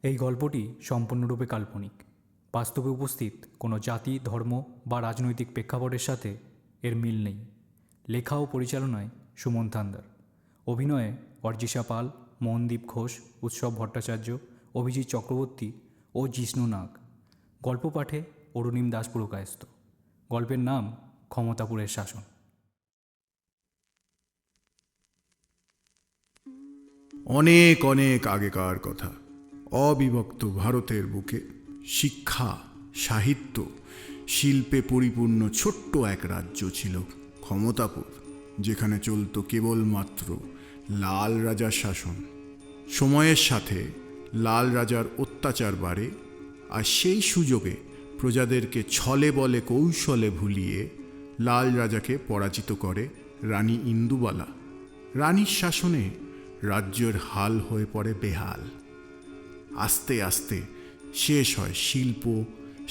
এই গল্পটি সম্পূর্ণরূপে কাল্পনিক। বাস্তবে উপস্থিত কোনো জাতি, ধর্ম বা রাজনৈতিক প্রেক্ষাপটের সাথে এর মিল নেই। লেখা ও পরিচালনায় সুমন থান্দার, অভিনয়ে অর্জিশা পাল, মোহনদীপ ঘোষ, উৎসব ভট্টাচার্য, অভিজিৎ চক্রবর্তী ও জিষ্ণু নাগ। গল্প পাঠে অরুণিম দাস পুরকায়স্থ। গল্পের নাম ক্ষমতাপুরের শাসন। অনেক অনেক আগেকার কথা। অবিভক্ত ভারতের বুকে শিক্ষা, সাহিত্য, শিল্পে পরিপূর্ণ ছোট্ট এক রাজ্য ছিল ক্ষমতাপুর, যেখানে চলত কেবলমাত্র লাল রাজার শাসন। সময়ের সাথে লাল রাজার অত্যাচার বাড়ে, আর সেই সুযোগে প্রজাদেরকে ছলে বলে কৌশলে ভুলিয়ে লাল রাজাকে পরাজিত করে রানী ইন্দুবালা। রানীর শাসনে রাজ্যের হাল হয়ে পড়ে বেহাল। আস্তে আস্তে শেষ হয় শিল্প,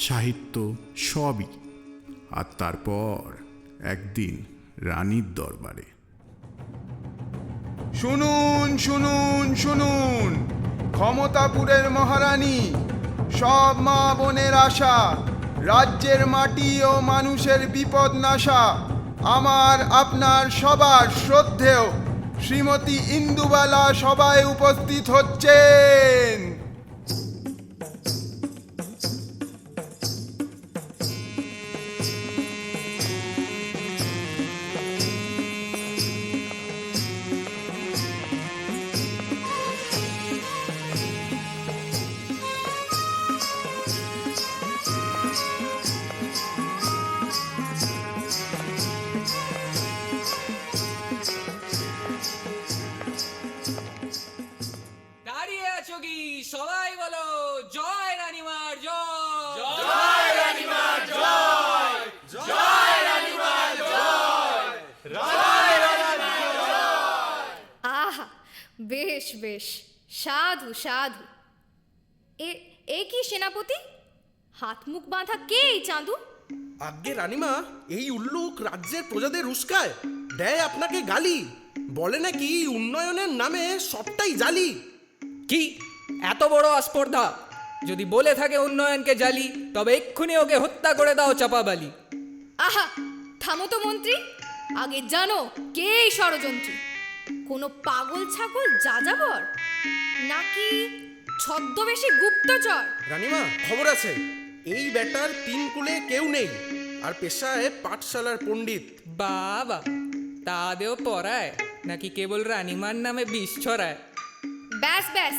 সাহিত্য সবই। আর তারপর একদিন রানীর দরবারে, শুনুন শুনুন শুনুন, ক্ষমতাপুরের মহারানী, সব মা বোনের আশা, রাজ্যের মাটি ও মানুষের বিপদ নাশা, আমার আপনার সবার শ্রদ্ধেয় শ্রীমতী ইন্দুবালা সভায় উপস্থিত হচ্ছেন। দাঁড়িয়ে আছো কি? সবাই বলো জয় রানীমার জয়। জয় রানীমার জয়, জয় রানীমার জয়, জয় রানীমার জয়। আহা, বেশ বেশ, সাধু সাধু। এ কি সেনাপতি? হাত মুখ বাঁধা কে এই চাঁদু? আজ্ঞে রানীমা, এই উল্লুক রাজ্যের প্রজাদের উস্কায়, দেয় আপনাকে গালি, বলে নাকি উন্নয়নের নামে সবটাই জালি। কি এত বড় আস্পর্ধা? যদি বলে থাকে উন্নয়নকে জালি, তবে এক্ষুনি ওকে হত্যা করে দাও চাপাবালি। আহা, থামো তো মন্ত্রী। আগে জানো কে এই ষড়যন্ত্রী? কোনো পাগল ছাগল যাযাবর, নাকি ছদ্মবেশী গুপ্তচর? রানীমা, খবর আছে, এই বেটার তিন কুলে কেউ নেই, আর পেশায় পাঠশালার পণ্ডিত। বাবা, তাদেরও পড়ায় নাকি কেবল রানীমার নামে বিষ ছড়ায়? ব্যাস ব্যাস,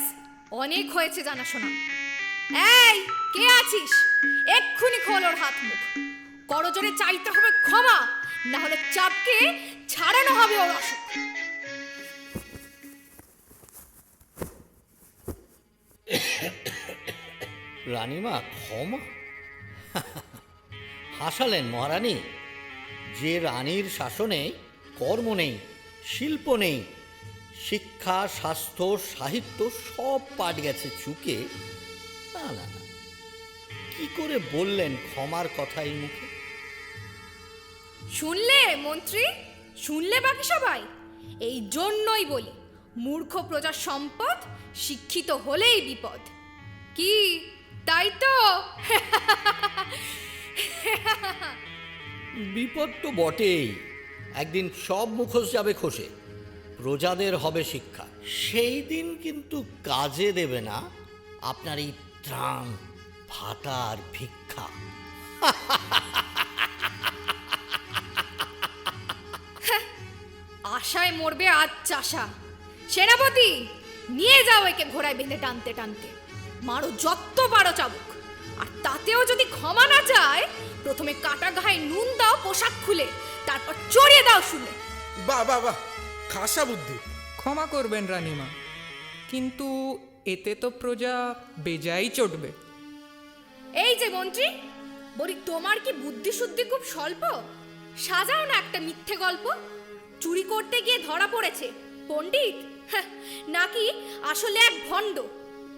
অনেক হয়েছে জানাশোনা। এই, কে আছিস? এক্ষুনি খোল ওর হাত মুখ। করজোরে চাইতে হবে ক্ষমা, না হলে চাপকে ছাড়ানো হবে ওর অসুখ। রানীমা ক্ষমা? হাসালেন মহারানী। যে রানীর শাসনে কর্ম নেই, শিল্প নেই, শিক্ষা, স্বাস্থ্য, সাহিত্য সব পাট গেছে চুকে। না না না, কি করে বললেন ক্ষমার কথা এই মুখে? শুনলে মন্ত্রী, শুনলে বাকি সবাই? এই জন্যই বলি, মূর্খ প্রজার সম্পদ, শিক্ষিত হলেই বিপদ। কি তাই তো? বিপদ তো বটেই। একদিন সব মুখোশ যাবে খসে, প্রজাদের হবে শিক্ষা। সেই দিন কিন্তু কাজে দেবে না আপনার এই ত্রাণ, ভাতা আর ভিক্ষা। আশায় মরবে আজ চাষা। সেনাপতি, নিয়ে যাও একে ঘোড়ায় বেঁধে টানতে টানতে। মারো যত পারো চাবুক। আর তাতেও যদি ক্ষমা না চায়, প্রথমে কাটা ঘায়ে নুন দাও পোশাক খুলে, তারপর চড়িয়ে দাও শুনে। বাহ বাহ বাহ, খাসা বুদ্ধি। ক্ষমা করবেন রানীমা, কিন্তু এতে তো প্রজা বেজায় চটবে। এই যে মন্ত্রী, বলি তোমার কি বুদ্ধি শুদ্ধি খুব স্বল্প? সাজাও না একটা মিথ্যে গল্প। চুরি করতে গিয়ে ধরা পড়েছে পণ্ডিত, নাকি আসলে এক ভণ্ড,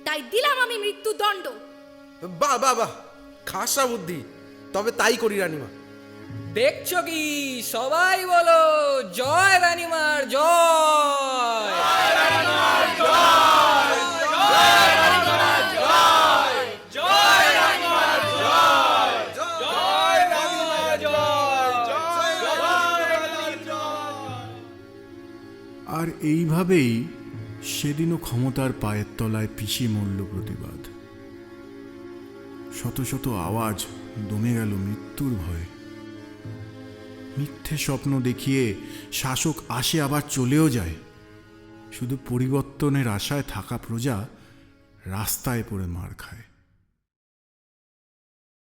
তাই দিলাম আমি মৃত্যুদণ্ড। বাহ বাহ বাহ, খাসা বুদ্ধি। তবে তাই করি রানীমা। দেখছো কি? সবাই বলো জয় রানীমার জয়। জয় রানীমার জয়, জয় রানীমার জয়। আর এইভাবেই সেদিনও ক্ষমতার পায়ের তলায় পিষে মরল প্রতিবাদ। শত শত আওয়াজ দমে গেল মৃত্যুর ভয়ে। মিথ্যে স্বপ্ন দেখিয়ে শাসক আসে আবার চলেও যায়। শুধু পরিবর্তনের আশায় থাকা প্রজা রাস্তায় পড়ে মার খায়।